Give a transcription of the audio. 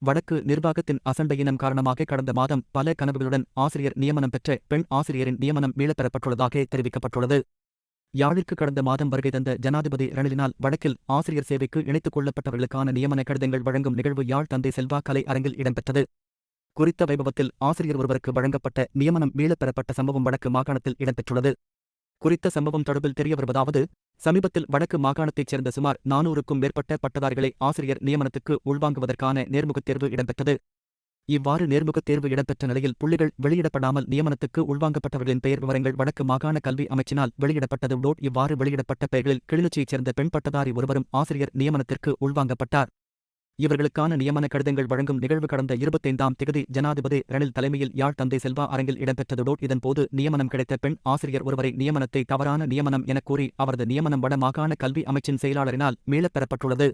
வடக்கு நிர்வாகத்தின் அசண்டையினம் காரணமாக கடந்த மாதம் பல கனவுகளுடன் ஆசிரியர் நியமனம் பெற்ற பெண் ஆசிரியரின் நியமனம் மீளப்பெறப்பட்டுள்ளதாக தெரிவிக்கப்பட்டுள்ளது. யாழிற்கு கடந்த மாதம் வருகை தந்த ஜனாதிபதி ரணிலினால் வடக்கில் ஆசிரியர் சேவைக்கு இணைத்துக் கொள்ளப்பட்டவர்களுக்கான நியமன கடிதங்கள் வழங்கும் நிகழ்வு யாழ் தந்தை செல்வா கலை அரங்கில் இடம்பெற்றது. குறித்த வைபவத்தில் ஆசிரியர் ஒருவருக்கு வழங்கப்பட்ட நியமனம் மீளப்பெறப்பட்ட சம்பவம் வடக்கு மாகாணத்தில் இடம்பெற்றுள்ளது. குறித்த சம்பவம் தொடர்பில் தெரியவருவதாவது, சமீபத்தில் வடக்கு மாகாணத்தைச் சேர்ந்த சுமார் 400க்கும் மேற்பட்ட பட்டதாரிகளை ஆசிரியர் நியமனத்துக்கு உள்வாங்குவதற்கான நேர்முகத் தேர்வு இடம்பெற்றது. இவ்வாறு நேர்முகத் தேர்வு இடம்பெற்ற நிலையில் புள்ளிகள் வெளியிடப்படாமல் நியமனத்துக்கு உள்வாங்கப்பட்டவர்களின் பெயர் விவரங்கள் வடக்கு மாகாண கல்வி அமைச்சினால் வெளியிடப்பட்டது. இவ்வாறு வெளியிடப்பட்ட பெயர்களில் கிளிநொச்சியைச் சேர்ந்த பெண் பட்டதாரி ஒருவரும் ஆசிரியர் நியமனத்திற்கு உள்வாங்கப்பட்டார். இவர்களுக்கான நியமன கடிதங்கள் வழங்கும் நிகழ்வு கடந்த 25ஆம் திகதி ஜனாதிபதி ரணில் தலைமையில் யாழ் தந்தை செல்வா அரங்கில் இடம்பெற்றது. இதன்போது நியமனம் கிடைத்த பெண் ஆசிரியர் ஒருவரை நியமனத்தை தவறான நியமனம் எனக் கூறி அவரது நியமனம் வட மாகாண கல்வி அமைச்சின் செயலாளரினால் மீளப்பெறப்பட்டுள்ளது.